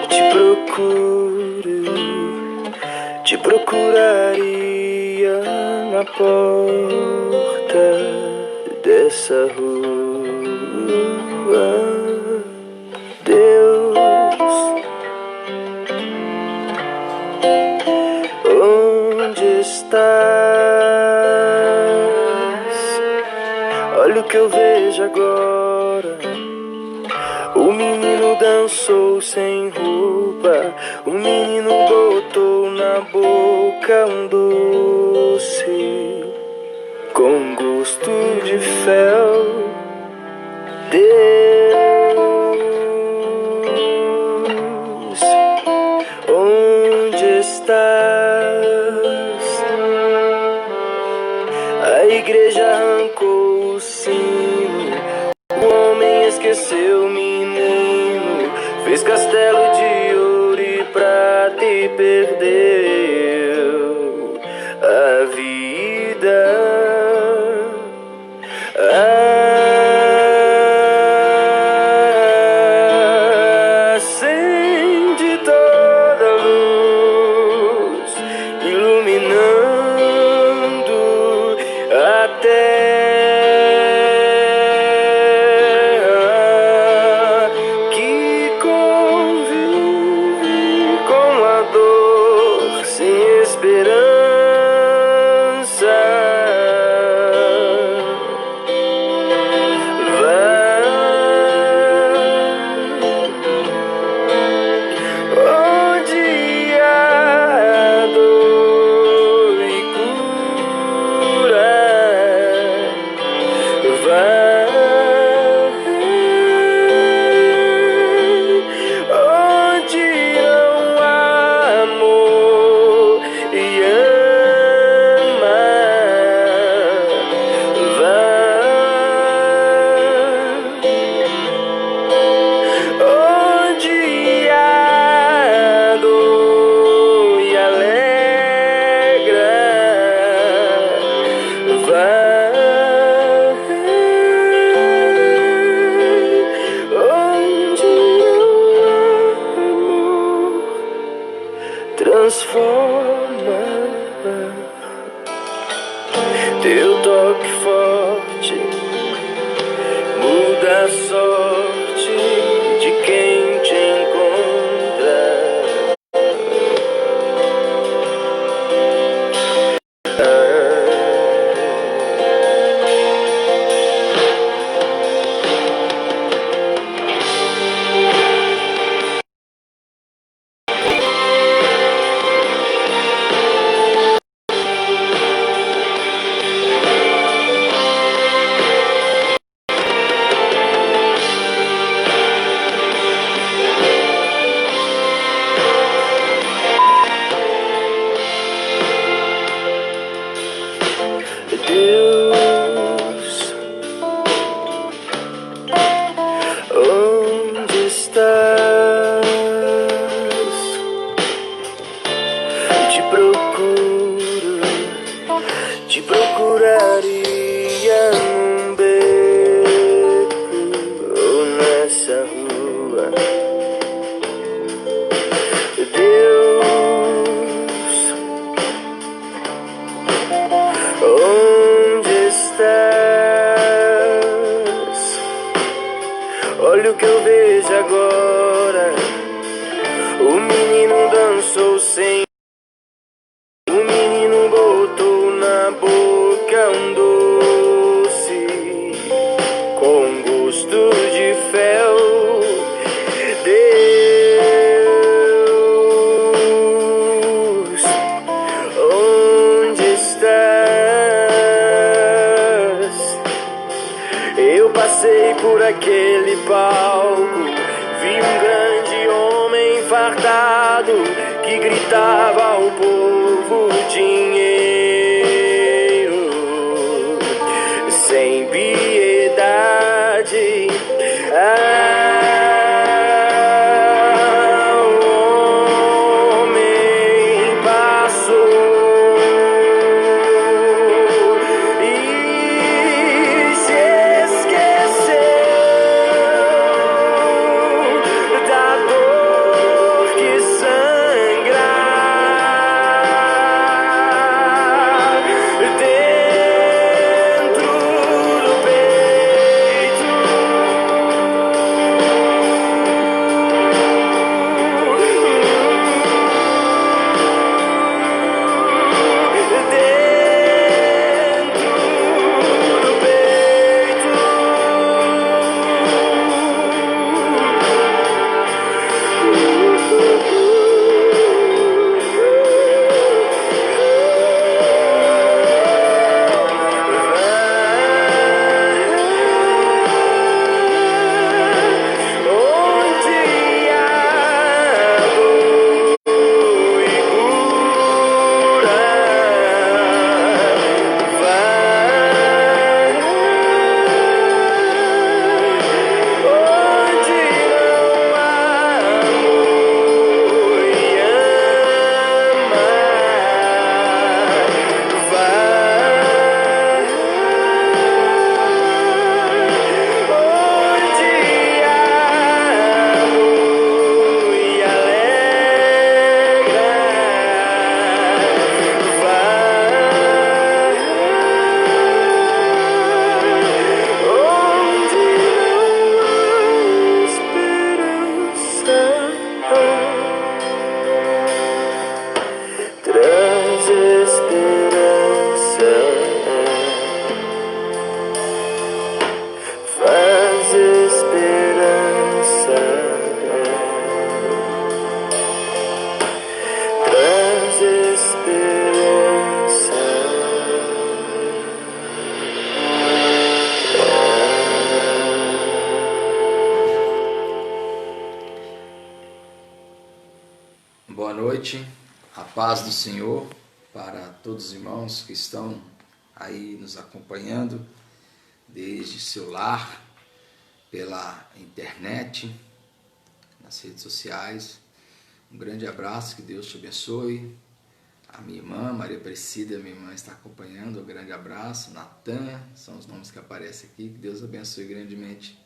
Te procuro, te procuraria na porta dessa rua. Deus, onde estás? Olha o que eu vejo agora. O menino dançou sem roupa, o menino botou na boca um doce com gosto de fel. Deus, onde estás? A igreja arrancou o sino, o homem esqueceu o menino, fez castelo de ouro e prata e perdeu a vida. Acende toda a luz, iluminando a terra que convive com a dor sem esperança. Onde há dor e cura, vai. Onde não há amor e ama, vai. Onde há dor e alegra, vai. Onde não há amor, transforma. Teu toque forte muda a sorte de quem te encontra. Deus, onde estás? Te procuro, te procuraria num beco ou nessa rua. Deus, onde estás? Olha o que eu vejo agora. O menino dançou sem, o menino botou na boca um doce com gosto de fel. Deus, onde estás? Eu passei por aquele palco, vi um grande homem fartado que gritava ao povo dinheiro sem piedade. O homem passou e se esqueceu noite, a paz do Senhor para todos os irmãos que estão aí nos acompanhando desde seu lar, pela internet, nas redes sociais. Um grande abraço, que Deus te abençoe. A minha irmã, Maria Aparecida, minha irmã, está acompanhando, um grande abraço. Natan, são os nomes que aparecem aqui, que Deus abençoe grandemente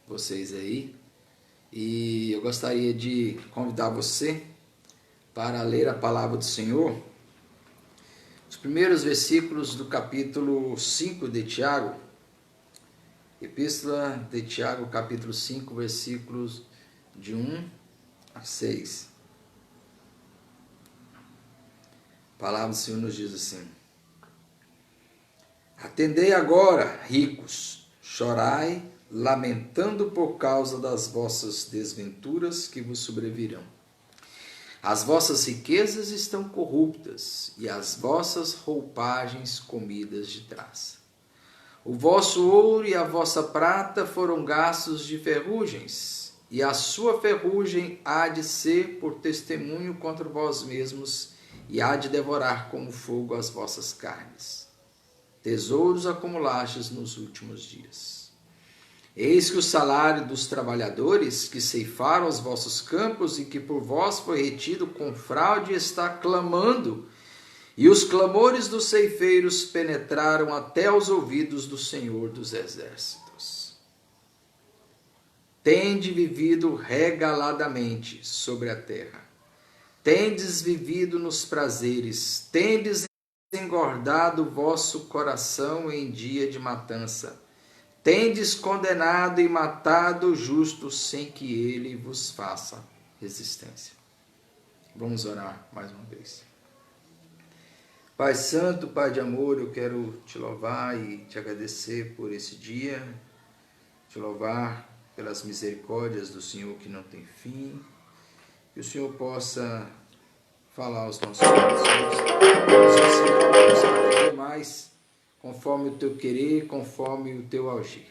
vocês aí. E eu gostaria de convidar você para ler a palavra do Senhor, os primeiros versículos do capítulo 5 de Tiago, Epístola de Tiago, capítulo 5, versículos de 1 a 6. A palavra do Senhor nos diz assim: Atendei agora, ricos, chorai, lamentando por causa das vossas desventuras que vos sobrevirão. As vossas riquezas estão corruptas, e as vossas roupagens comidas de traça. O vosso ouro e a vossa prata foram gastos de ferrugens, e a sua ferrugem há de ser por testemunho contra vós mesmos, e há de devorar como fogo as vossas carnes. Tesouros acumulastes nos últimos dias. Eis que o salário dos trabalhadores que ceifaram os vossos campos e que por vós foi retido com fraude está clamando, e os clamores dos ceifeiros penetraram até os ouvidos do Senhor dos Exércitos. Tende vivido regaladamente sobre a terra, tendes vivido nos prazeres, tendes engordado o vosso coração em dia de matança. Tendes condenado e matado o justo sem que ele vos faça resistência. Vamos orar mais uma vez. Pai Santo, Pai de amor, eu quero te louvar e te agradecer por esse dia, te louvar pelas misericórdias do Senhor que não tem fim, que o Senhor possa falar aos nossos corações, nos ensinar a viver mais conforme o teu querer, conforme o teu agir.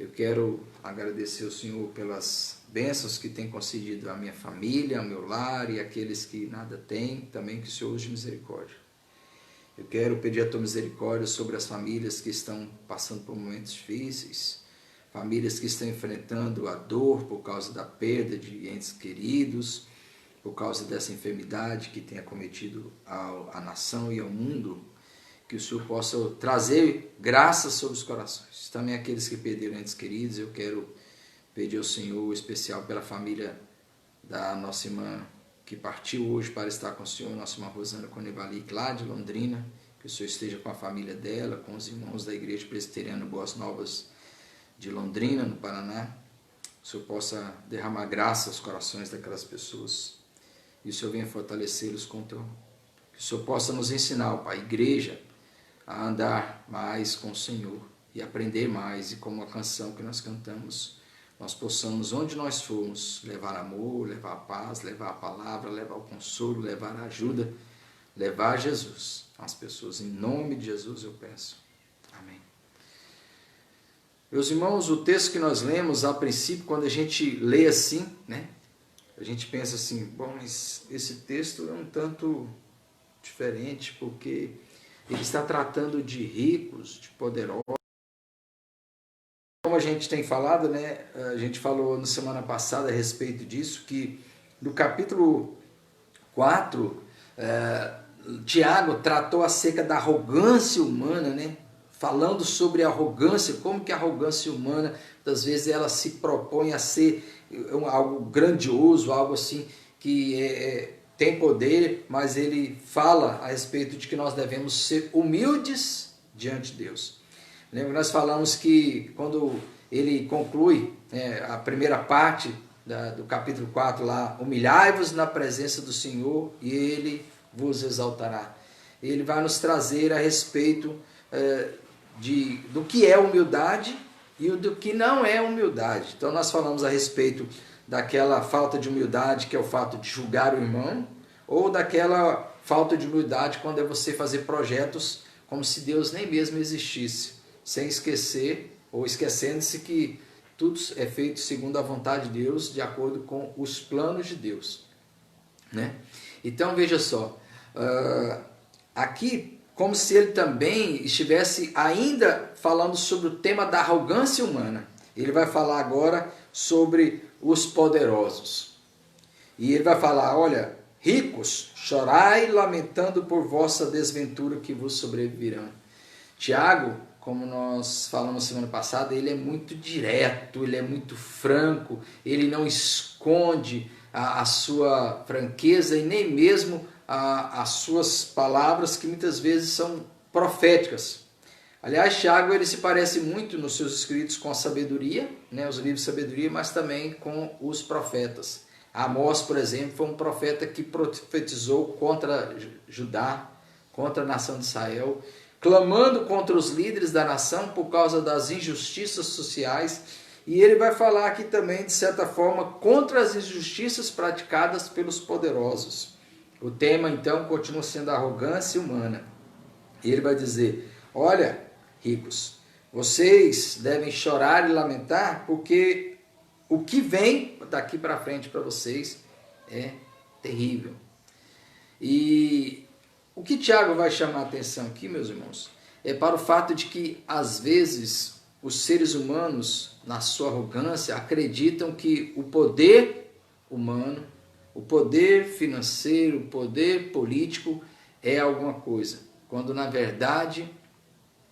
Eu quero agradecer ao Senhor pelas bênçãos que tem concedido à minha família, ao meu lar e àqueles que nada têm, também que o Senhor use misericórdia. Eu quero pedir a tua misericórdia sobre as famílias que estão passando por momentos difíceis, famílias que estão enfrentando a dor por causa da perda de entes queridos, por causa dessa enfermidade que tem acometido a nação e ao mundo. Que o Senhor possa trazer graça sobre os corações. Também aqueles que perderam entes queridos, eu quero pedir ao Senhor, especial pela família da nossa irmã que partiu hoje para estar com o Senhor, nossa irmã Rosana Conevalic, lá de Londrina, que o Senhor esteja com a família dela, com os irmãos da Igreja Presbiteriana Boas Novas de Londrina, no Paraná. O Senhor possa derramar graça aos corações daquelas pessoas e o Senhor venha fortalecê-los com o teu. Que o Senhor possa nos ensinar, Pai, igreja, a andar mais com o Senhor e aprender mais, e como a canção que nós cantamos, nós possamos, onde nós formos, levar amor, levar a paz, levar a palavra, levar o consolo, levar a ajuda, levar Jesus às pessoas. Em nome de Jesus eu peço. Amém. Meus irmãos, o texto que nós lemos, a princípio, quando a gente lê assim, né, a gente pensa assim, bom, mas esse texto é um tanto diferente, porque ele está tratando de ricos, de poderosos. Como a gente tem falado, né? A gente falou na semana passada a respeito disso, que no capítulo 4, Tiago tratou acerca da arrogância humana, né? Falando sobre a arrogância, como que a arrogância humana, às vezes ela se propõe a ser algo grandioso, algo assim que tem poder, mas ele fala a respeito de que nós devemos ser humildes diante de Deus. Lembra que nós falamos que quando ele conclui a primeira parte do capítulo 4 lá, humilhai-vos na presença do Senhor e ele vos exaltará. Ele vai nos trazer a respeito do que é humildade e do que não é humildade. Então nós falamos a respeito daquela falta de humildade que é o fato de julgar o irmão, ou daquela falta de humildade quando é você fazer projetos como se Deus nem mesmo existisse, sem esquecer ou esquecendo-se que tudo é feito segundo a vontade de Deus, de acordo com os planos de Deus. né? Então veja só, aqui como se ele também estivesse ainda falando sobre o tema da arrogância humana. Ele vai falar agora sobre os poderosos. E ele vai falar, olha, ricos, chorai lamentando por vossa desventura que vos sobrevirão. Tiago, como nós falamos semana passada, ele é muito direto, ele é muito franco, ele não esconde a sua franqueza e nem mesmo as suas palavras, que muitas vezes são proféticas. Aliás, Tiago ele se parece muito nos seus escritos com a sabedoria, né, os livros de sabedoria, mas também com os profetas. Amós, por exemplo, foi um profeta que profetizou contra Judá, contra a nação de Israel, clamando contra os líderes da nação por causa das injustiças sociais. E ele vai falar aqui também, de certa forma, contra as injustiças praticadas pelos poderosos. O tema, então, continua sendo a arrogância humana. E ele vai dizer, olha, ricos, vocês devem chorar e lamentar, porque o que vem daqui para frente para vocês é terrível. E o que Tiago vai chamar a atenção aqui, meus irmãos, é para o fato de que, às vezes, os seres humanos, na sua arrogância, acreditam que o poder humano, o poder financeiro, o poder político é alguma coisa, quando, na verdade,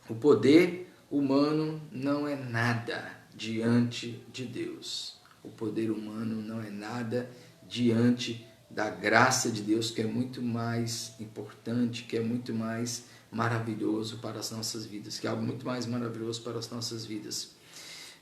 o poder humano não é nada diante de Deus. O poder humano não é nada diante da graça de Deus, que é muito mais importante, que é muito mais maravilhoso para as nossas vidas, que é algo muito mais maravilhoso para as nossas vidas.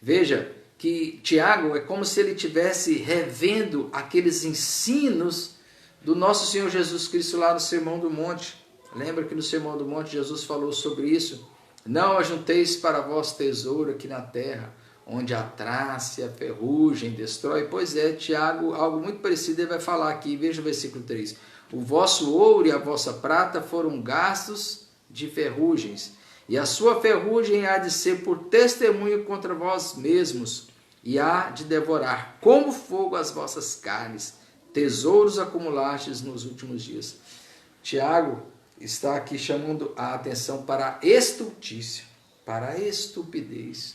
Veja que Tiago é como se ele estivesse revendo aqueles ensinos do nosso Senhor Jesus Cristo lá no Sermão do Monte. Lembra que no Sermão do Monte Jesus falou sobre isso? Não ajunteis para vós tesouro aqui na terra, onde a traça e a ferrugem destrói. Pois é, Tiago, algo muito parecido ele vai falar aqui. Veja o versículo 3. O vosso ouro e a vossa prata foram gastos de ferrugens, e a sua ferrugem há de ser por testemunho contra vós mesmos, e há de devorar como fogo as vossas carnes, tesouros acumulastes nos últimos dias. Tiago está aqui chamando a atenção para a estultícia, para a estupidez,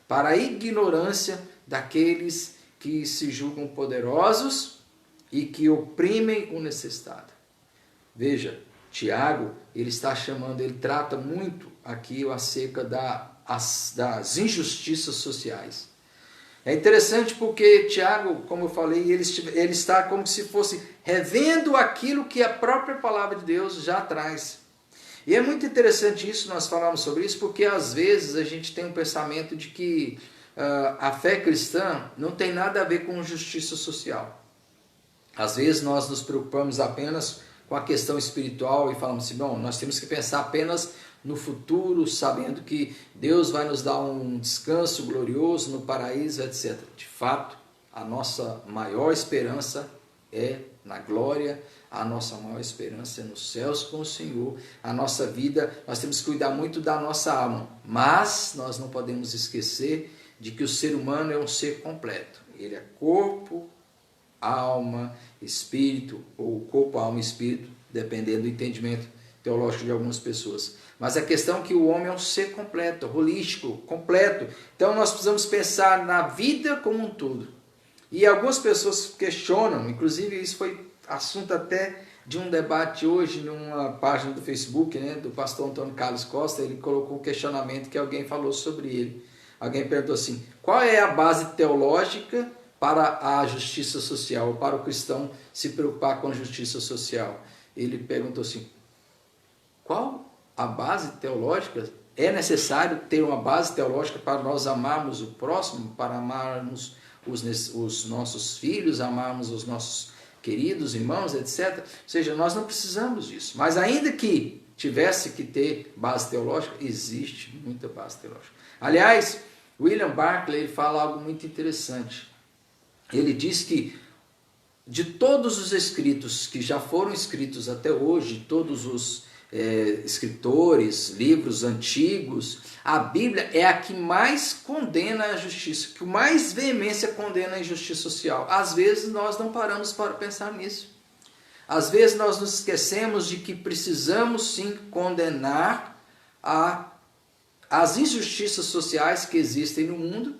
para a ignorância daqueles que se julgam poderosos e que oprimem o necessitado. Veja, Tiago, ele trata muito aqui acerca das injustiças sociais. É interessante porque Tiago, como eu falei, ele está como se fosse revendo aquilo que a própria palavra de Deus já traz. E é muito interessante isso, nós falamos sobre isso, porque às vezes a gente tem um pensamento de que a fé cristã não tem nada a ver com justiça social. Às vezes nós nos preocupamos apenas com a questão espiritual e falamos assim, bom, nós temos que pensar apenas no futuro, sabendo que Deus vai nos dar um descanso glorioso no paraíso, etc. De fato, a nossa maior esperança é na glória, a nossa maior esperança é nos céus com o Senhor. A nossa vida, nós temos que cuidar muito da nossa alma, mas nós não podemos esquecer de que o ser humano é um ser completo. Ele é corpo, alma, espírito, ou corpo, alma e espírito, dependendo do entendimento teológico de algumas pessoas. Mas a questão é que o homem é um ser completo, holístico, completo. Então nós precisamos pensar na vida como um todo. E algumas pessoas questionam, inclusive isso foi assunto até de um debate hoje numa página do Facebook, né, do pastor Antônio Carlos Costa. Ele colocou um questionamento que alguém falou sobre ele. Alguém perguntou assim, qual é a base teológica para a justiça social, para o cristão se preocupar com a justiça social? Ele perguntou assim, qual a base teológica? É necessário ter uma base teológica para nós amarmos o próximo, para amarmos os nossos filhos, amarmos os nossos queridos irmãos, etc. Ou seja, nós não precisamos disso. Mas ainda que tivesse que ter base teológica, existe muita base teológica. Aliás, William Barclay ele fala algo muito interessante. Ele diz que de todos os escritos que já foram escritos até hoje, todos os escritores, livros antigos, a Bíblia é a que mais condena a injustiça, que mais veemência condena a injustiça social. Às vezes nós não paramos para pensar nisso. Às vezes nós nos esquecemos de que precisamos sim condenar as injustiças sociais que existem no mundo,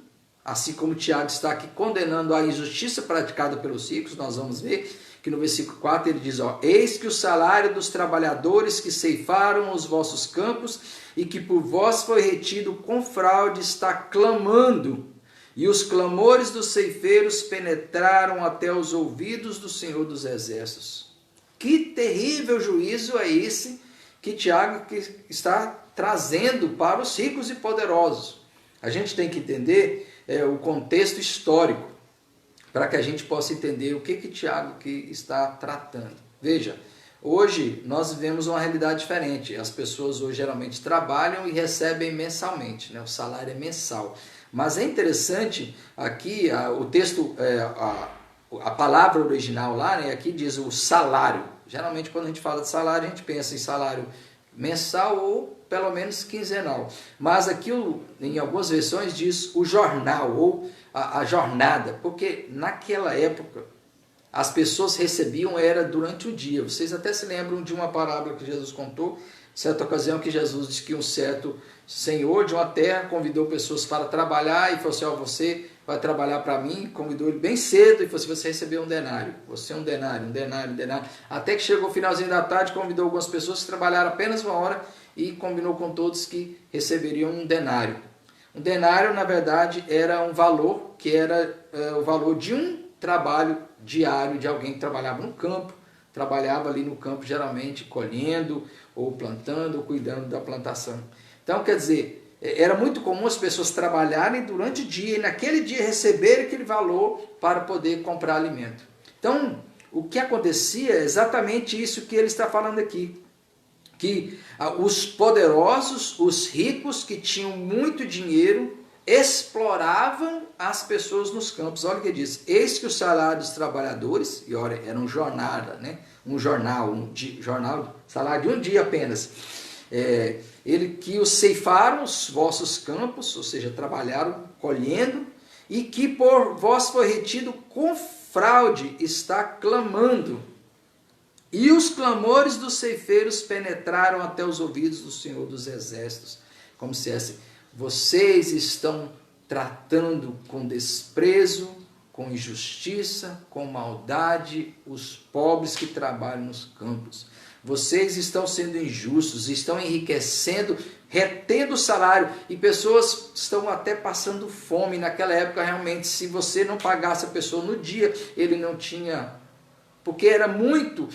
assim como Tiago está aqui condenando a injustiça praticada pelos ricos. Nós vamos ver que no versículo 4 ele diz, eis que o salário dos trabalhadores que ceifaram os vossos campos e que por vós foi retido com fraude está clamando, e os clamores dos ceifeiros penetraram até os ouvidos do Senhor dos Exércitos. Que terrível juízo é esse que Tiago está trazendo para os ricos e poderosos. A gente tem que entender o contexto histórico, para que a gente possa entender o que Tiago está tratando. Veja, hoje nós vivemos uma realidade diferente. As pessoas hoje geralmente trabalham e recebem mensalmente, né? O salário é mensal. Mas é interessante, aqui o texto, a palavra original lá, né, aqui diz o salário. Geralmente quando a gente fala de salário, a gente pensa em salário mensal ou pelo menos quinzenal. Mas aqui em algumas versões diz o jornal ou a jornada, porque naquela época as pessoas recebiam era durante o dia. Vocês até se lembram de uma parábola que Jesus contou, certa ocasião que Jesus disse que um certo senhor de uma terra convidou pessoas para trabalhar e falou assim, você vai trabalhar para mim, convidou ele bem cedo e falou assim, você recebeu um denário, você um denário, até que chegou o finalzinho da tarde, convidou algumas pessoas que trabalharam apenas uma hora e combinou com todos que receberiam um denário. Um denário, na verdade, era um valor que era o valor de um trabalho diário de alguém que trabalhava no campo, trabalhava ali no campo geralmente colhendo ou plantando ou cuidando da plantação. Então, quer dizer, era muito comum as pessoas trabalharem durante o dia e naquele dia receberem aquele valor para poder comprar alimento. Então, o que acontecia é exatamente isso que ele está falando aqui. Que os poderosos, os ricos que tinham muito dinheiro, exploravam as pessoas nos campos. Olha o que diz, eis que o salário dos trabalhadores, e olha, era um jornada, né? Salário de um dia apenas, ele que os ceifaram os vossos campos, ou seja, trabalharam colhendo, e que por vós foi retido com fraude, está clamando. E os clamores dos ceifeiros penetraram até os ouvidos do Senhor dos Exércitos, como se dissesse, vocês estão tratando com desprezo, com injustiça, com maldade, os pobres que trabalham nos campos. Vocês estão sendo injustos, estão enriquecendo, retendo o salário, e pessoas estão até passando fome. Naquela época, realmente, se você não pagasse a pessoa no dia, ele não tinha... Porque era muito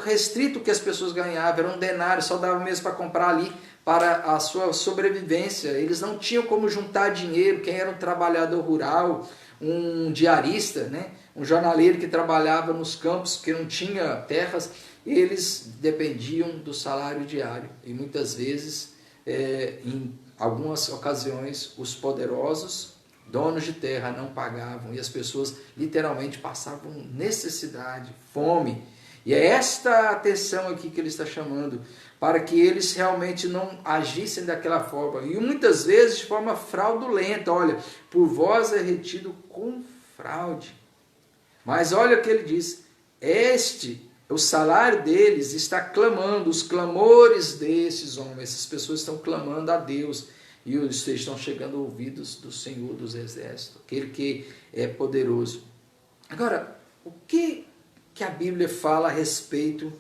restrito o que as pessoas ganhavam, era um denário, só dava mesmo para comprar ali para a sua sobrevivência. Eles não tinham como juntar dinheiro. Quem era um trabalhador rural, um diarista, né? Um jornaleiro que trabalhava nos campos, que não tinha terras, eles dependiam do salário diário. E muitas vezes, em algumas ocasiões, os poderosos, donos de terra, não pagavam e as pessoas literalmente passavam necessidade, fome. E é esta atenção aqui que ele está chamando, para que eles realmente não agissem daquela forma. E muitas vezes de forma fraudulenta. Olha, por vós é retido com fraude. Mas olha o que ele diz, o salário deles está clamando, os clamores desses homens, essas pessoas estão clamando a Deus, e estão chegando aos ouvidos do Senhor dos Exércitos, aquele que é poderoso. Agora, o que a Bíblia fala a respeito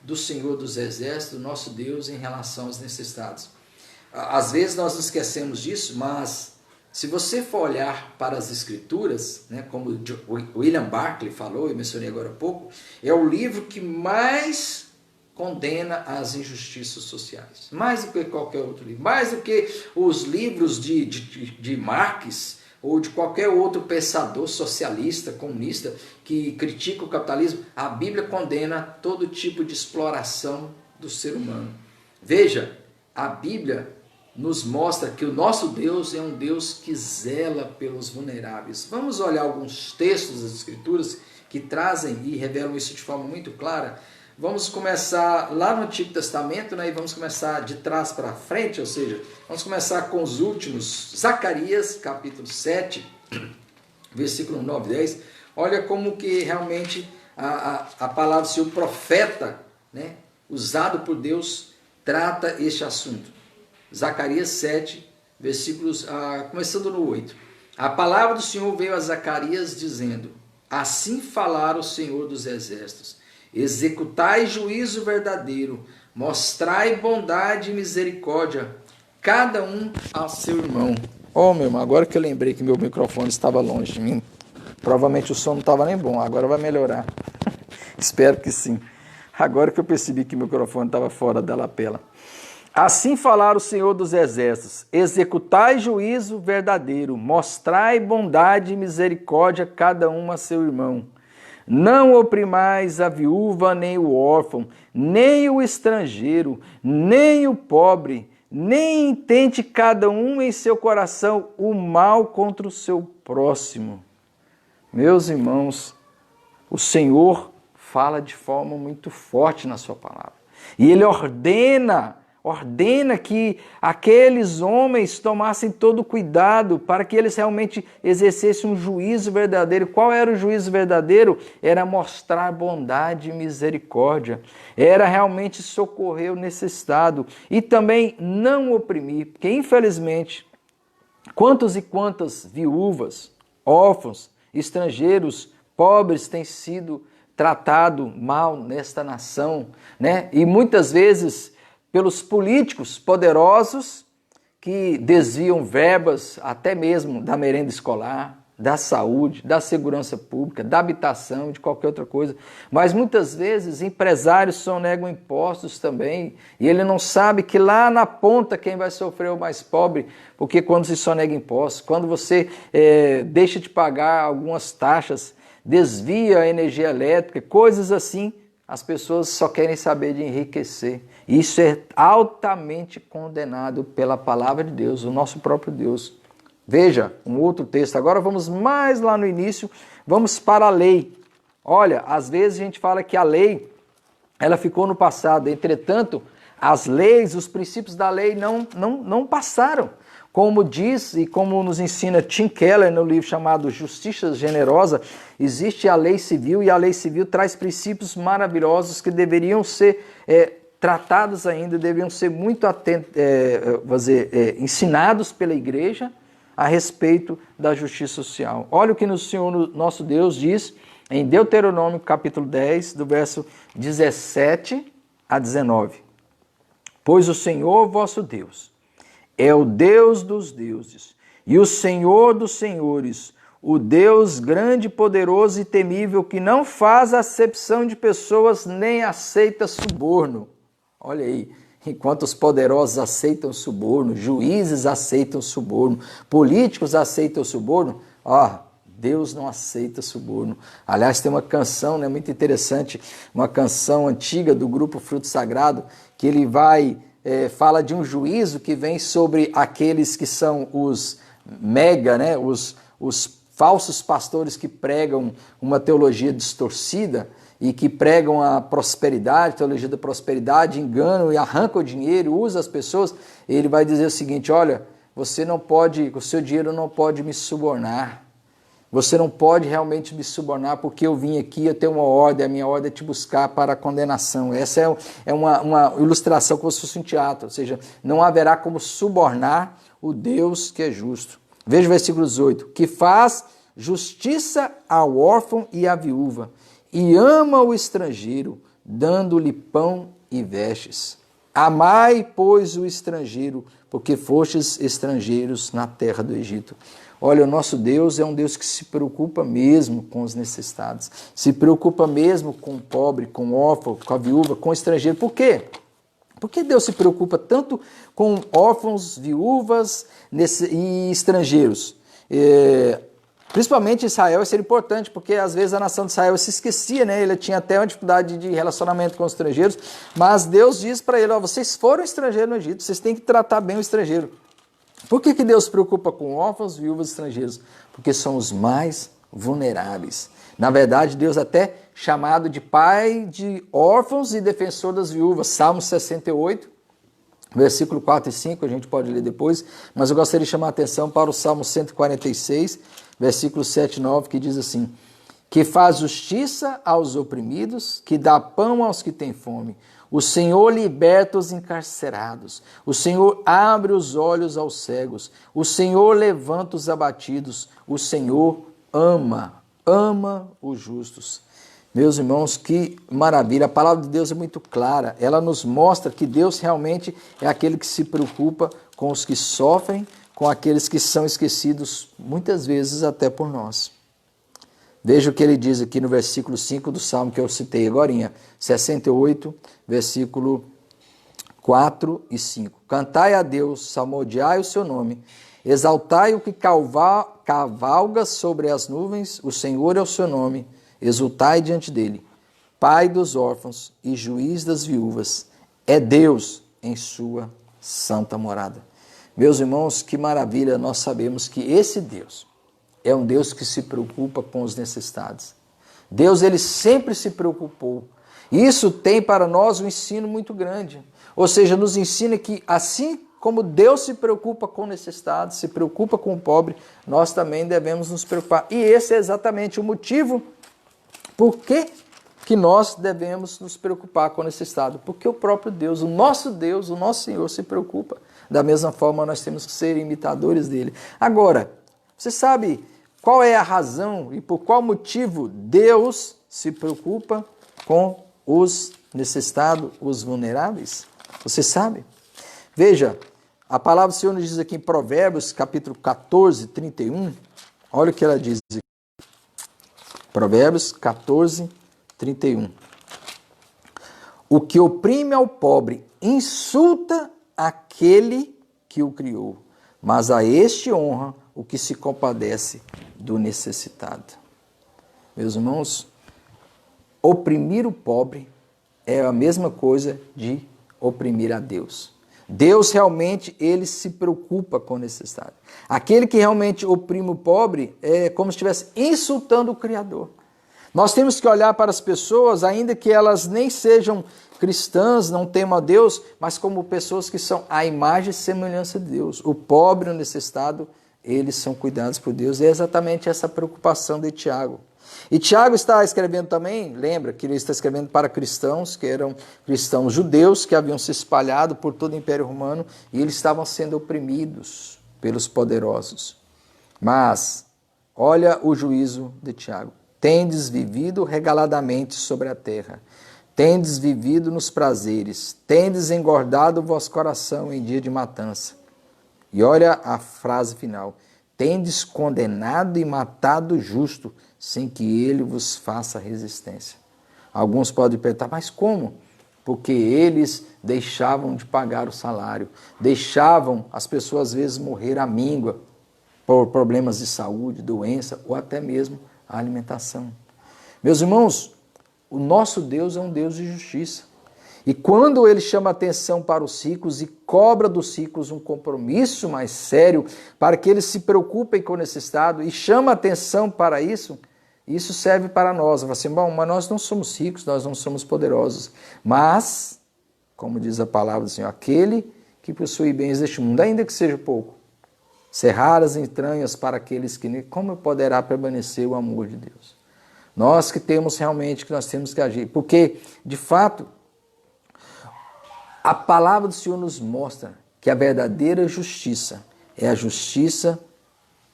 do Senhor dos Exércitos, do nosso Deus, em relação aos necessitados? Às vezes nós nos esquecemos disso, mas se você for olhar para as Escrituras, né, como William Barclay falou, eu mencionei agora há pouco, é o livro que mais condena as injustiças sociais, mais do que qualquer outro livro, mais do que os livros de Marx ou de qualquer outro pensador socialista, comunista, que critica o capitalismo. A Bíblia condena todo tipo de exploração do ser humano. Veja, a Bíblia nos mostra que o nosso Deus é um Deus que zela pelos vulneráveis. Vamos olhar alguns textos das Escrituras que trazem e revelam isso de forma muito clara. Vamos começar lá no Antigo Testamento, né, e vamos começar de trás para frente, ou seja, vamos começar com os últimos. Zacarias, capítulo 7, versículo 9 e 10. Olha como que realmente a palavra do Senhor, o profeta, né, usado por Deus, trata este assunto. Zacarias 7, versículos, começando no 8. A palavra do Senhor veio a Zacarias dizendo: assim falara o Senhor dos Exércitos, executai juízo verdadeiro, mostrai bondade e misericórdia, cada um a seu irmão. Oh, meu irmão, agora que eu lembrei que meu microfone estava longe de mim, provavelmente o som não estava nem bom, agora vai melhorar. Espero que sim. Agora que eu percebi que o microfone estava fora da lapela. Assim falara o Senhor dos Exércitos: executai juízo verdadeiro, mostrai bondade e misericórdia, cada um a seu irmão. Não oprimais a viúva, nem o órfão, nem o estrangeiro, nem o pobre, nem intente cada um em seu coração o mal contra o seu próximo. Meus irmãos, o Senhor fala de forma muito forte na sua palavra. E Ele ordena que aqueles homens tomassem todo cuidado para que eles realmente exercessem um juízo verdadeiro. Qual era o juízo verdadeiro? Era mostrar bondade e misericórdia. Era realmente socorrer o necessitado. E também não oprimir, porque infelizmente, quantos e quantas viúvas, órfãos, estrangeiros, pobres têm sido tratados mal nesta nação, né? E muitas vezes pelos políticos poderosos que desviam verbas até mesmo da merenda escolar, da saúde, da segurança pública, da habitação, de qualquer outra coisa. Mas muitas vezes empresários sonegam impostos também, e ele não sabe que lá na ponta quem vai sofrer é o mais pobre, porque quando se sonega impostos, quando você deixa de pagar algumas taxas, desvia a energia elétrica, coisas assim, as pessoas só querem saber de enriquecer. Isso é altamente condenado pela palavra de Deus, o nosso próprio Deus. Veja, um outro texto. Agora vamos mais lá no início, vamos para a lei. Olha, às vezes a gente fala que a lei, ela ficou no passado. Entretanto, as leis, os princípios da lei não passaram. Como diz e como nos ensina Tim Keller no livro chamado Justiça Generosa, existe a lei civil e a lei civil traz princípios maravilhosos que deveriam ser tratados ainda, deveriam ser muito ensinados pela igreja a respeito da justiça social. Olha o que o Senhor, nosso Deus, diz em Deuteronômio capítulo 10, do verso 17 a 19. Pois o Senhor vosso Deus é o Deus dos deuses e o Senhor dos senhores, o Deus grande, poderoso e temível, que não faz acepção de pessoas nem aceita suborno. Olha aí, enquanto os poderosos aceitam suborno, juízes aceitam suborno, políticos aceitam suborno, Deus não aceita suborno. Aliás, tem uma canção muito interessante, uma canção antiga do grupo Fruto Sagrado, que ele fala de um juízo que vem sobre aqueles que são os os falsos pastores que pregam uma teologia distorcida e que pregam a prosperidade, teologia da prosperidade, enganam e arrancam o dinheiro, usam as pessoas. Ele vai dizer o seguinte: olha, você não pode, o seu dinheiro não pode me subornar. Você não pode realmente me subornar, porque eu vim aqui, eu tenho uma ordem, a minha ordem é te buscar para a condenação. Essa é uma ilustração como se fosse um teatro, ou seja, não haverá como subornar o Deus que é justo. Veja o versículo 18, que faz justiça ao órfão e à viúva, e ama o estrangeiro, dando-lhe pão e vestes. Amai, pois, o estrangeiro, porque fostes estrangeiros na terra do Egito. Olha, o nosso Deus é um Deus que se preocupa mesmo com os necessitados, se preocupa mesmo com o pobre, com o órfão, com a viúva, com o estrangeiro. Por quê? Por que Deus se preocupa tanto com órfãos, viúvas e estrangeiros? Principalmente Israel, isso era importante, porque às vezes a nação de Israel se esquecia, ele tinha até uma dificuldade de relacionamento com os estrangeiros, mas Deus diz para ele: vocês foram estrangeiros no Egito, vocês têm que tratar bem o estrangeiro. Por que Deus se preocupa com órfãos, viúvas e estrangeiros? Porque são os mais vulneráveis. Na verdade, Deus até chamado de pai de órfãos e defensor das viúvas. Salmo 68, versículo 4 e 5, a gente pode ler depois, mas eu gostaria de chamar a atenção para o Salmo 146, versículo 7 e 9, que diz assim: que faz justiça aos oprimidos, que dá pão aos que têm fome. O Senhor liberta os encarcerados. O Senhor abre os olhos aos cegos. O Senhor levanta os abatidos. O Senhor ama os justos. Meus irmãos, que maravilha. A palavra de Deus é muito clara. Ela nos mostra que Deus realmente é aquele que se preocupa com os que sofrem, com aqueles que são esquecidos, muitas vezes até por nós. Veja o que ele diz aqui no versículo 5 do Salmo que eu citei agora, 68, versículo 4 e 5. Cantai a Deus, salmodiai o seu nome, exaltai o que cavalga sobre as nuvens, o Senhor é o seu nome, exultai diante dele. Pai dos órfãos e juiz das viúvas, é Deus em sua santa morada. Meus irmãos, que maravilha, nós sabemos que esse Deus é um Deus que se preocupa com os necessitados. Deus, ele sempre se preocupou. Isso tem para nós um ensino muito grande. Ou seja, nos ensina que assim como Deus se preocupa com o necessitado, se preocupa com o pobre, nós também devemos nos preocupar. E esse é exatamente o motivo por que nós devemos nos preocupar com o necessitado. Porque o próprio Deus, o nosso Senhor se preocupa. Da mesma forma, nós temos que ser imitadores dele. Agora, você sabe qual é a razão e por qual motivo Deus se preocupa com os necessitados, os vulneráveis? Você sabe? Veja, a palavra do Senhor nos diz aqui em Provérbios, capítulo 14, 31. Olha o que ela diz aqui. Provérbios 14, 31. O que oprime ao pobre insulta aquele que o criou, mas a este honra o que se compadece do necessitado. Meus irmãos, oprimir o pobre é a mesma coisa de oprimir a Deus. Deus realmente, ele se preocupa com o necessitado. Aquele que realmente oprime o pobre é como se estivesse insultando o Criador. Nós temos que olhar para as pessoas, ainda que elas nem sejam cristãs, não temam a Deus, mas como pessoas que são a imagem e semelhança de Deus. O pobre e o necessitado, eles são cuidados por Deus. E é exatamente essa preocupação de Tiago. E Tiago está escrevendo também, lembra que ele está escrevendo para cristãos, que eram cristãos judeus, que haviam se espalhado por todo o Império Romano, e eles estavam sendo oprimidos pelos poderosos. Mas, olha o juízo de Tiago. Tendes vivido regaladamente sobre a terra, tendes vivido nos prazeres, tendes engordado o vosso coração em dia de matança. E olha a frase final. Tendes condenado e matado o justo, sem que ele vos faça resistência. Alguns podem perguntar, mas como? Porque eles deixavam de pagar o salário, deixavam as pessoas às vezes morrer à míngua por problemas de saúde, doença ou até mesmo a alimentação. Meus irmãos, o nosso Deus é um Deus de justiça. E quando ele chama atenção para os ricos e cobra dos ricos um compromisso mais sério para que eles se preocupem com o necessitado e chama atenção para isso, isso serve para nós. Assim, bom, mas nós não somos ricos, nós não somos poderosos. Mas, como diz a palavra do Senhor, aquele que possui bens deste mundo, ainda que seja pouco, cerrar as entranhas para aqueles que... Como poderá permanecer o amor de Deus? Nós que temos realmente, que nós temos que agir. Porque, de fato, a palavra do Senhor nos mostra que a verdadeira justiça é a justiça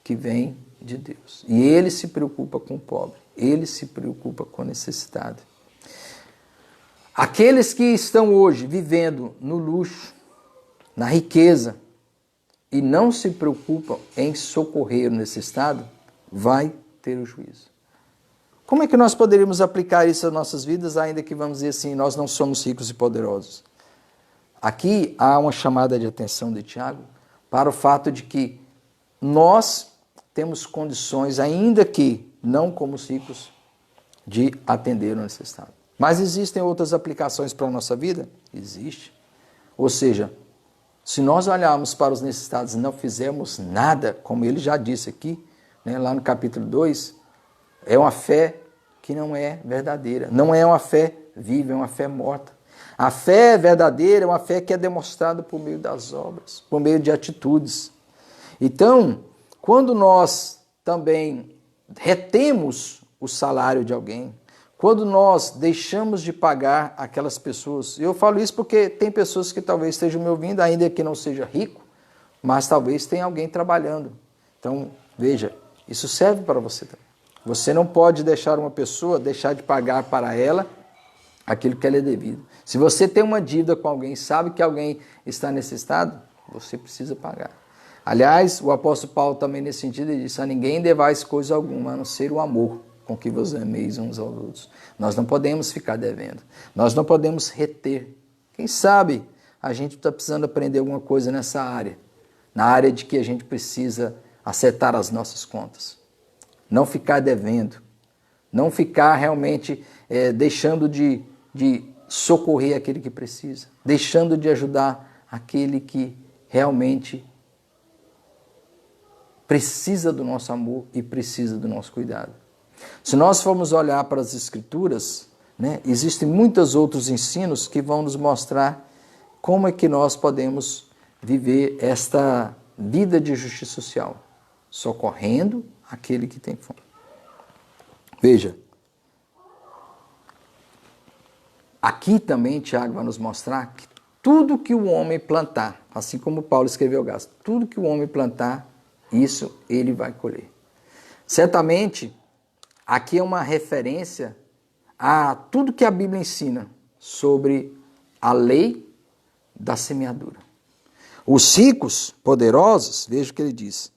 que vem de Deus. E ele se preocupa com o pobre, ele se preocupa com o necessitado. Aqueles que estão hoje vivendo no luxo, na riqueza, e não se preocupam em socorrer o necessitado, vai ter o juízo. Como é que nós poderíamos aplicar isso às nossas vidas, ainda que, vamos dizer assim, nós não somos ricos e poderosos? Aqui há uma chamada de atenção de Tiago para o fato de que nós temos condições, ainda que não como os ricos, de atender o necessitado. Mas existem outras aplicações para a nossa vida? Existe. Ou seja, se nós olharmos para os necessitados e não fizermos nada, como ele já disse aqui, né, lá no capítulo 2, é uma fé que não é verdadeira. Não é uma fé viva, é uma fé morta. A fé verdadeira é uma fé que é demonstrada por meio das obras, por meio de atitudes. Então, quando nós também retemos o salário de alguém, quando nós deixamos de pagar aquelas pessoas, eu falo isso porque tem pessoas que talvez estejam me ouvindo, ainda que não seja rico, mas talvez tenha alguém trabalhando. Então, veja, isso serve para você também. Você não pode deixar uma pessoa deixar de pagar para ela aquilo que ela é devido. Se você tem uma dívida com alguém, sabe que alguém está necessitado, você precisa pagar. Aliás, o apóstolo Paulo também nesse sentido ele disse: a ninguém devais coisa alguma, a não ser o amor com que vos ameis uns aos outros. Nós não podemos ficar devendo. Nós não podemos reter. Quem sabe a gente está precisando aprender alguma coisa nessa área. Na área de que a gente precisa acertar as nossas contas. Não ficar devendo. Não ficar realmente deixando de socorrer aquele que precisa. Deixando de ajudar aquele que realmente precisa do nosso amor e precisa do nosso cuidado. Se nós formos olhar para as Escrituras, né, existem muitos outros ensinos que vão nos mostrar como é que nós podemos viver esta vida de justiça social, socorrendo aquele que tem fome. Veja, aqui também Tiago vai nos mostrar que tudo que o homem plantar, assim como Paulo escreveu ao Gálatas, tudo que o homem plantar, isso ele vai colher. Certamente, aqui é uma referência a tudo que a Bíblia ensina sobre a lei da semeadura. Os ricos, poderosos, veja o que ele diz: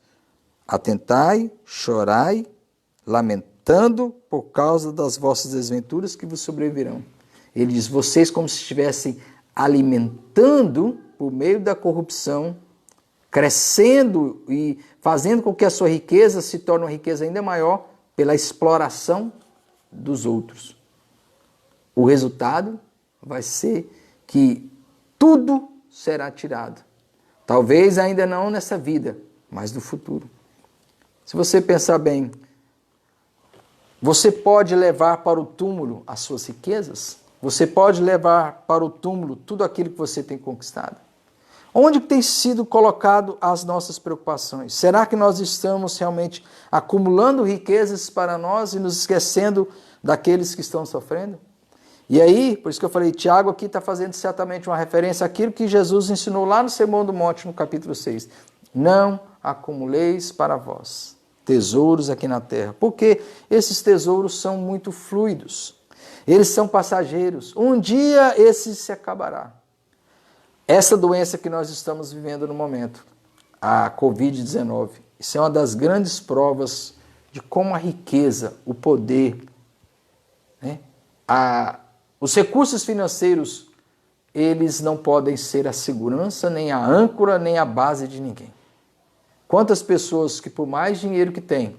atentai, chorai, lamentando por causa das vossas desventuras que vos sobrevirão. Ele diz: vocês como se estivessem alimentando por meio da corrupção, crescendo e fazendo com que a sua riqueza se torne uma riqueza ainda maior pela exploração dos outros. O resultado vai ser que tudo será tirado. Talvez ainda não nessa vida, mas no futuro. Se você pensar bem, você pode levar para o túmulo as suas riquezas? Você pode levar para o túmulo tudo aquilo que você tem conquistado? Onde tem sido colocado as nossas preocupações? Será que nós estamos realmente acumulando riquezas para nós e nos esquecendo daqueles que estão sofrendo? E aí, por isso que eu falei, Tiago aqui está fazendo certamente uma referência àquilo que Jesus ensinou lá no Sermão do Monte, no capítulo 6. Não acumuleis para vós tesouros aqui na terra, porque esses tesouros são muito fluidos, eles são passageiros. Um dia esse se acabará. Essa doença que nós estamos vivendo no momento, a Covid-19, isso é uma das grandes provas de como a riqueza, o poder, né, os recursos financeiros, eles não podem ser a segurança, nem a âncora, nem a base de ninguém. Quantas pessoas que por mais dinheiro que tem,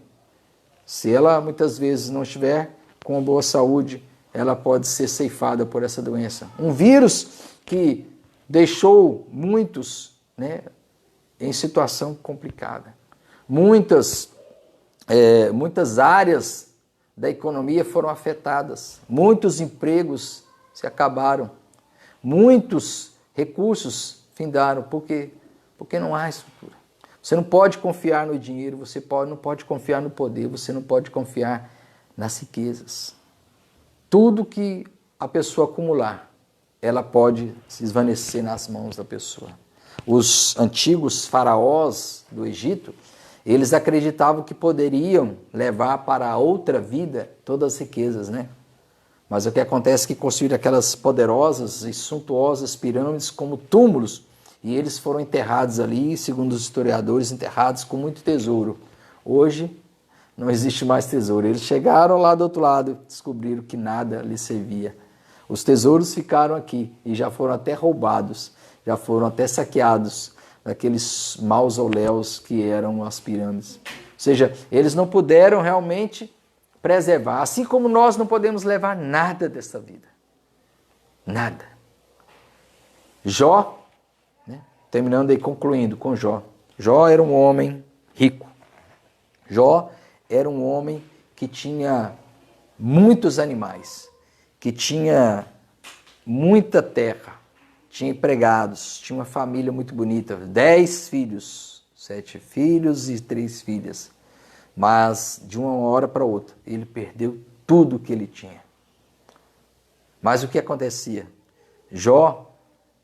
se ela muitas vezes não estiver com boa saúde, ela pode ser ceifada por essa doença. Um vírus que deixou muitos, né, em situação complicada. Muitas áreas da economia foram afetadas. Muitos empregos se acabaram. Muitos recursos findaram. Por quê? Porque não há estrutura. Você não pode confiar no dinheiro, você não pode confiar no poder, você não pode confiar nas riquezas. Tudo que a pessoa acumular, ela pode se esvanecer nas mãos da pessoa. Os antigos faraós do Egito, eles acreditavam que poderiam levar para a outra vida todas as riquezas, né? Mas o que acontece é que construíram aquelas poderosas e suntuosas pirâmides como túmulos, e eles foram enterrados ali, segundo os historiadores, enterrados com muito tesouro. Hoje não existe mais tesouro. Eles chegaram lá do outro lado, descobriram que nada lhes servia. Os tesouros ficaram aqui e já foram até roubados, já foram até saqueados daqueles mausoléus que eram as pirâmides. Ou seja, eles não puderam realmente preservar, assim como nós não podemos levar nada dessa vida. Nada. Jó, né? Terminando aí, concluindo com Jó. Jó era um homem rico. Jó era um homem que tinha muitos animais, que tinha muita terra, tinha empregados, tinha uma família muito bonita, 10 filhos, 7 filhos e 3 filhas. Mas de uma hora para outra, ele perdeu tudo que ele tinha. Mas o que acontecia? Jó,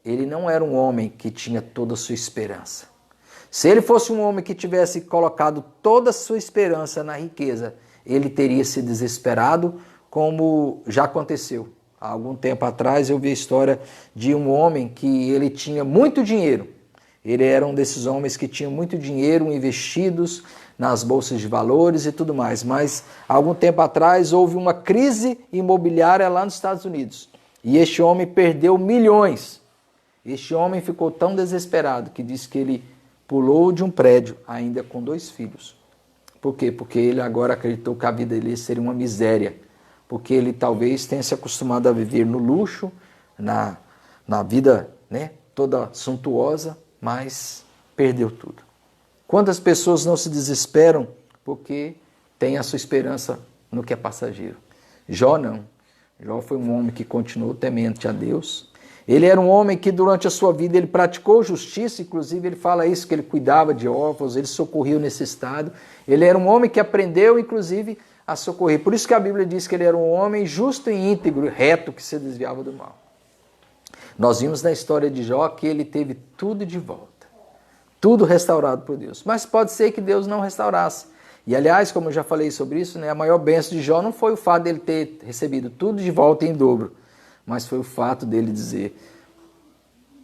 ele não era um homem que tinha toda a sua esperança. Se ele fosse um homem que tivesse colocado toda a sua esperança na riqueza, ele teria se desesperado, como já aconteceu. Há algum tempo atrás eu vi a história de um homem que ele tinha muito dinheiro. Ele era um desses homens que tinha muito dinheiro investidos nas bolsas de valores e tudo mais. Mas há algum tempo atrás houve uma crise imobiliária lá nos Estados Unidos. E este homem perdeu milhões. Este homem ficou tão desesperado que disse que ele pulou de um prédio ainda com 2 filhos. Por quê? Porque ele agora acreditou que a vida dele seria uma miséria. Porque ele talvez tenha se acostumado a viver no luxo, na vida, né, toda suntuosa, mas perdeu tudo. Quantas pessoas não se desesperam porque têm a sua esperança no que é passageiro? Jó não. Jó foi um homem que continuou temente a Deus. Ele era um homem que durante a sua vida ele praticou justiça, inclusive ele fala isso, que ele cuidava de órfãos, ele socorria o necessitado. Ele era um homem que aprendeu, inclusive, a socorrer. Por isso que a Bíblia diz que ele era um homem justo e íntegro, reto, que se desviava do mal. Nós vimos na história de Jó que ele teve tudo de volta, tudo restaurado por Deus. Mas pode ser que Deus não restaurasse. E aliás, como eu já falei sobre isso, né, a maior bênção de Jó não foi o fato dele ter recebido tudo de volta em dobro, mas foi o fato dele dizer: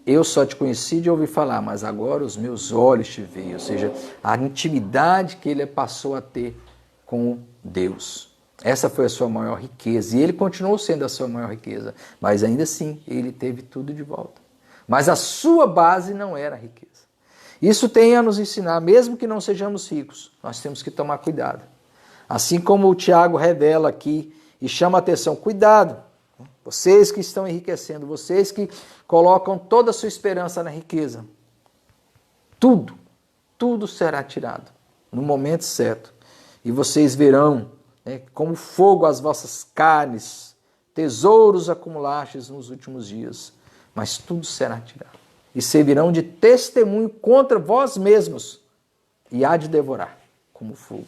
eu só te conheci de ouvir falar, mas agora os meus olhos te veem. Ou seja, a intimidade que ele passou a ter com Deus. Essa foi a sua maior riqueza. E ele continuou sendo a sua maior riqueza. Mas ainda assim, ele teve tudo de volta. Mas a sua base não era a riqueza. Isso tem a nos ensinar, mesmo que não sejamos ricos, nós temos que tomar cuidado. Assim como o Tiago revela aqui e chama a atenção, cuidado, vocês que estão enriquecendo, vocês que colocam toda a sua esperança na riqueza, tudo será tirado no momento certo. E vocês verão, né, como fogo as vossas carnes, tesouros acumulastes nos últimos dias, mas tudo será tirado. E servirão de testemunho contra vós mesmos, e há de devorar como fogo.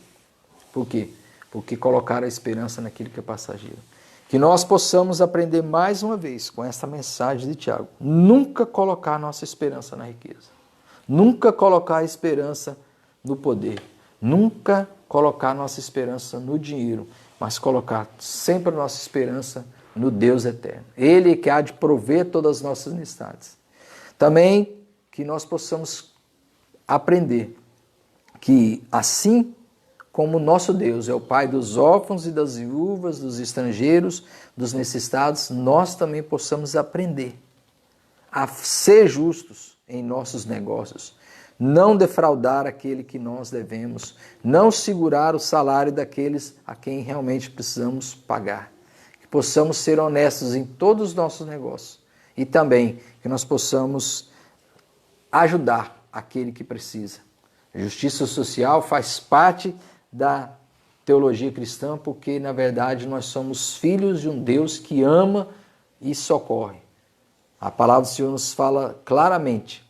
Por quê? Porque colocaram a esperança naquilo que é passageiro. Que nós possamos aprender mais uma vez com essa mensagem de Tiago. Nunca colocar nossa esperança na riqueza. Nunca colocar a esperança no poder. Nunca colocar nossa esperança no dinheiro, mas colocar sempre a nossa esperança no Deus eterno. Ele que há de prover todas as nossas necessidades. Também que nós possamos aprender que assim como nosso Deus é o Pai dos órfãos e das viúvas, dos estrangeiros, dos necessitados, nós também possamos aprender a ser justos em nossos negócios, não defraudar aquele que nós devemos, não segurar o salário daqueles a quem realmente precisamos pagar, que possamos ser honestos em todos os nossos negócios e também que nós possamos ajudar aquele que precisa. A justiça social faz parte da teologia cristã, porque, na verdade, nós somos filhos de um Deus que ama e socorre. A palavra do Senhor nos fala claramente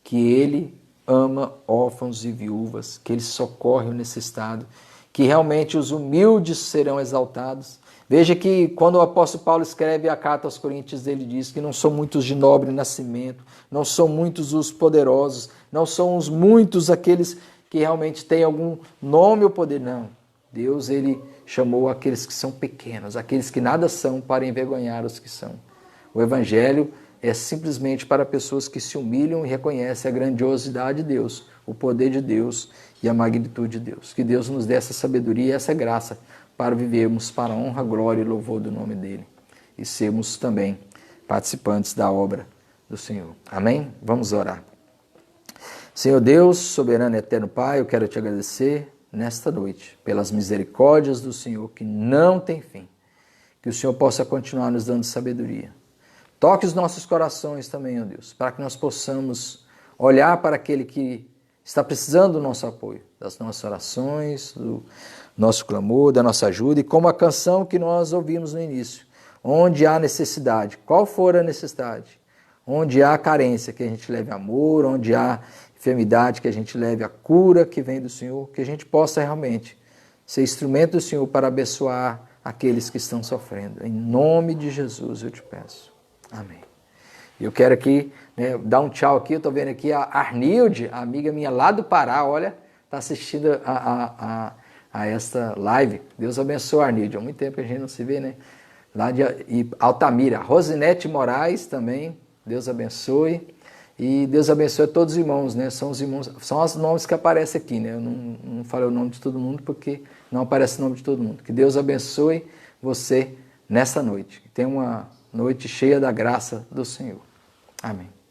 que Ele ama órfãos e viúvas, que Ele socorre o necessitado, que realmente os humildes serão exaltados. Veja que quando o apóstolo Paulo escreve a carta aos Coríntios, ele diz que não são muitos de nobre nascimento, não são muitos os poderosos, não são os muitos aqueles que realmente têm algum nome ou poder. Não. Deus, ele chamou aqueles que são pequenos, aqueles que nada são, para envergonhar os que são. O evangelho é simplesmente para pessoas que se humilham e reconhecem a grandiosidade de Deus, o poder de Deus e a magnitude de Deus. Que Deus nos dê essa sabedoria e essa graça para vivermos para a honra, glória e louvor do nome dEle e sermos também participantes da obra do Senhor. Amém? Vamos orar. Senhor Deus, soberano e eterno Pai, eu quero te agradecer nesta noite pelas misericórdias do Senhor que não tem fim. Que o Senhor possa continuar nos dando sabedoria. Toque os nossos corações também, ó Deus, para que nós possamos olhar para aquele que está precisando do nosso apoio, das nossas orações, do nosso clamor, da nossa ajuda, e como a canção que nós ouvimos no início, onde há necessidade, qual for a necessidade, onde há carência, que a gente leve amor, onde há enfermidade, que a gente leve a cura que vem do Senhor, que a gente possa realmente ser instrumento do Senhor para abençoar aqueles que estão sofrendo. Em nome de Jesus eu te peço. Amém. Eu quero aqui, né, dar um tchau aqui, eu estou vendo aqui a Arnilde, a amiga minha lá do Pará, olha, está assistindo a esta live. Deus abençoe, Arnilde. Há muito tempo que a gente não se vê, né? Lá de Altamira. Rosinete Moraes também, Deus abençoe. E Deus abençoe a todos os irmãos, né? São os irmãos, são os nomes que aparecem aqui, né? Eu não falei o nome de todo mundo porque não aparece o nome de todo mundo. Que Deus abençoe você nessa noite. Que tenha uma noite cheia da graça do Senhor. Amém.